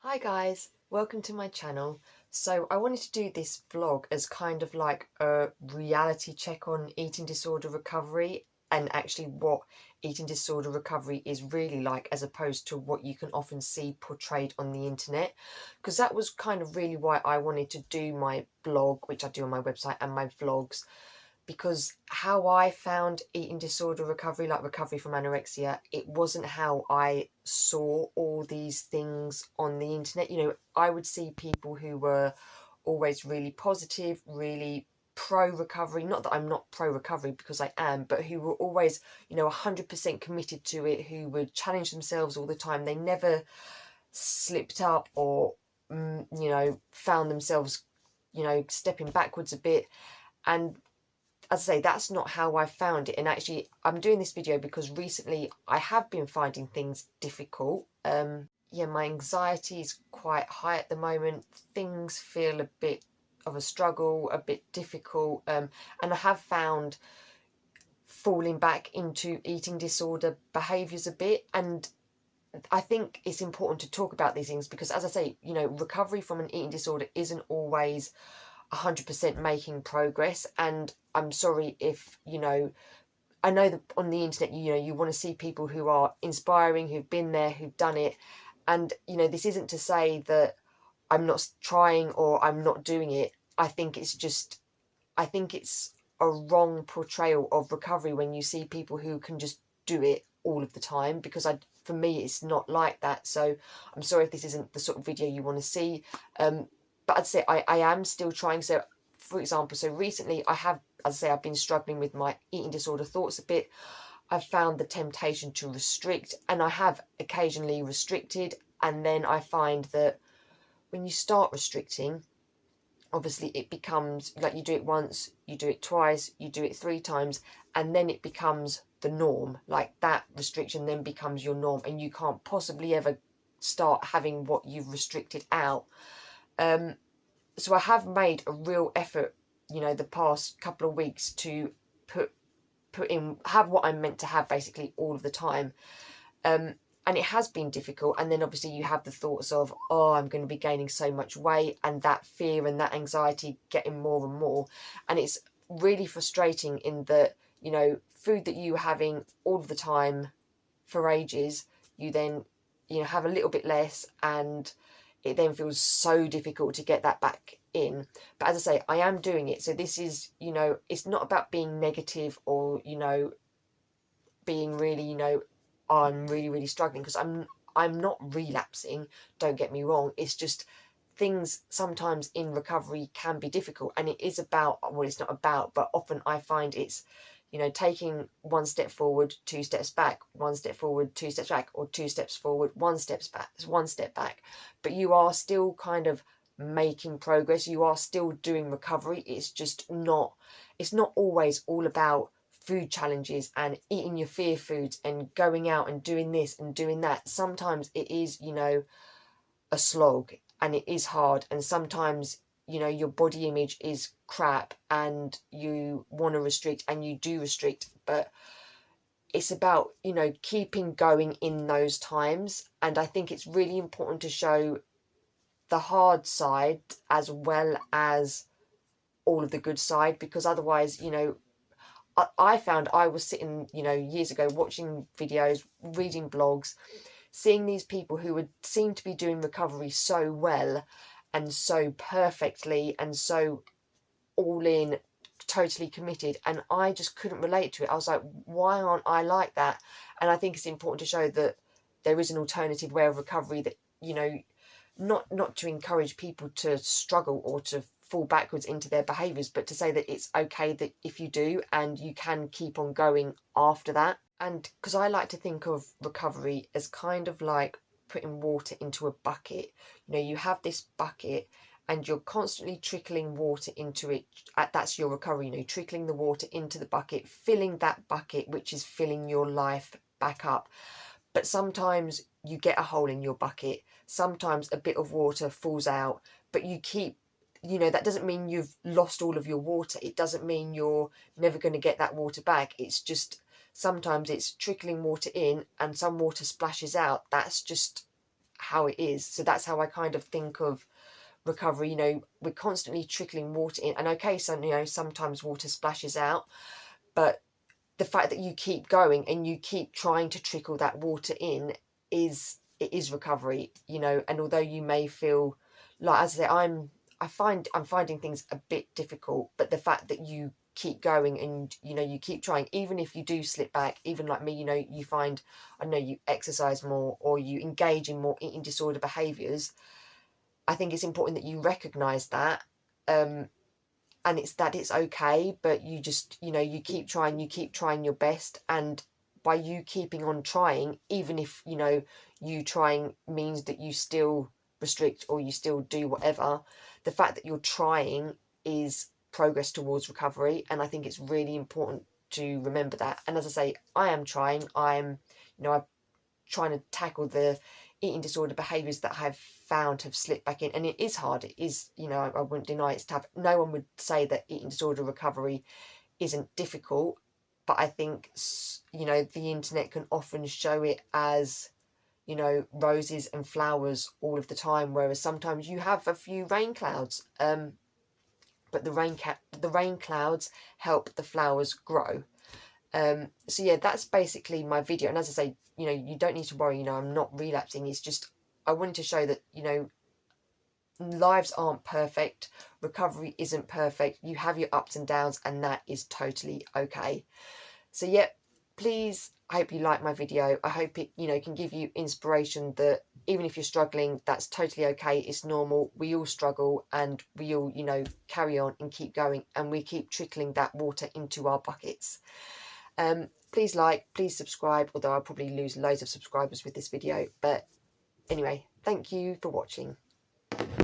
Hi guys, welcome to my channel. So I wanted to do this vlog as kind of like a reality check on eating disorder recovery and actually what eating disorder recovery is really like, as opposed to what you can often see portrayed on the internet, because that was kind of really why I wanted to do my blog, which I do on my website, and my vlogs, because how I found eating disorder recovery, like recovery from anorexia, it wasn't how I saw all these things on the internet. I would see people who were always really positive, really pro recovery. Not that I'm not pro recovery, because I am, but who were always, 100% committed to it, who would challenge themselves all the time. They never slipped up or, found themselves, stepping backwards a bit. And as I say, that's not how I found it. And actually, I'm doing this video because recently I have been finding things difficult. Yeah, my anxiety is quite high at the moment. Things feel a bit of a struggle, a bit difficult. And I have found falling back into eating disorder behaviours a bit. And I think it's important to talk about these things because, as I say, recovery from an eating disorder isn't always 100% making progress. And I'm sorry if, I know that on the internet, you want to see people who are inspiring, who've been there, who've done it. And, this isn't to say that I'm not trying or I'm not doing it. I think it's a wrong portrayal of recovery when you see people who can just do it all of the time, because for me, it's not like that. So I'm sorry if this isn't the sort of video you want to see. But I'd say I am still trying. So, for example, so recently I've been struggling with my eating disorder thoughts a bit. I've found the temptation to restrict, and I have occasionally restricted. And then I find that when you start restricting, obviously it becomes like you do it once, you do it twice, you do it 3 times, and then it becomes the norm. Like that restriction then becomes your norm, and you can't possibly ever start having what you've restricted out. So I have made a real effort, the past couple of weeks to put in, have what I'm meant to have basically all of the time. And it has been difficult. And then obviously you have the thoughts of, oh, I'm going to be gaining so much weight, and that fear and that anxiety getting more and more. And it's really frustrating in that, food that you were having all of the time for ages, you then, have a little bit less, and it then feels so difficult to get that back in. But as I say, I am doing it. So this is, it's not about being negative or, being really, I'm really, really struggling, because I'm not relapsing, don't get me wrong. It's just things sometimes in recovery can be difficult, and it is about, well, it's not about, but often I find it's, taking 1 step forward, 2 steps back, 1 step forward, 2 steps back, or 2 steps forward, 1 step back. But you are still kind of making progress. You are still doing recovery. It's not always all about food challenges and eating your fear foods and going out and doing this and doing that. Sometimes it is, a slog, and it is hard, and sometimes, your body image is crap and you want to restrict, and you do restrict. But it's about, keeping going in those times. And I think it's really important to show the hard side as well as all of the good side, because otherwise, I found I was sitting, years ago, watching videos, reading blogs, seeing these people who would seem to be doing recovery so well and so perfectly and so all in, totally committed, and I just couldn't relate to it. I was like, why aren't I like that? And I think it's important to show that there is an alternative way of recovery, that, not to encourage people to struggle or to fall backwards into their behaviours, but to say that it's okay that if you do, and you can keep on going after that. And because I like to think of recovery as kind of like putting water into a bucket. You have this bucket, and you're constantly trickling water into it. That's your recovery, trickling the water into the bucket, filling that bucket, which is filling your life back up. But sometimes you get a hole in your bucket, sometimes a bit of water falls out, but you keep, that doesn't mean you've lost all of your water. It doesn't mean you're never going to get that water back. It's just sometimes it's trickling water in and some water splashes out. That's just how it is. So that's how I kind of think of recovery. You know, we're constantly trickling water in, and okay, so you know, sometimes water splashes out, but the fact that you keep going and you keep trying to trickle that water in is recovery, you know. And although you may feel like, as I say, I'm finding things a bit difficult, but the fact that you keep going and you know, you keep trying, even if you do slip back, even like me, you know, you find, I know, you exercise more or you engage in more eating disorder behaviors. I think it's important that you recognize that, and it's okay, but you just, you know, you keep trying your best. And by you keeping on trying, even if, you know, you trying means that you still restrict or you still do whatever, the fact that you're trying is progress towards recovery. And I think it's really important to remember that. And as I say, I am trying. You know, I'm trying to tackle the eating disorder behaviours that I've found have slipped back in. And it is hard. It is, you know, I wouldn't deny it's tough. No one would say that eating disorder recovery isn't difficult. But I think, you know, the internet can often show it as, you know, roses and flowers all of the time, whereas sometimes you have a few rain clouds. But the rain clouds help the flowers grow. So yeah, that's basically my video. And as I say, you know, you don't need to worry, you know, I'm not relapsing. It's just, I wanted to show that, you know, lives aren't perfect. Recovery isn't perfect. You have your ups and downs, and that is totally okay. So yeah, please, I hope you like my video. I hope it, you know, can give you inspiration that even if you're struggling, that's totally okay. It's normal. We all struggle, and we all, you know, carry on and keep going, and we keep trickling that water into our buckets. Please like, please subscribe, although I'll probably lose loads of subscribers with this video. But anyway, thank you for watching.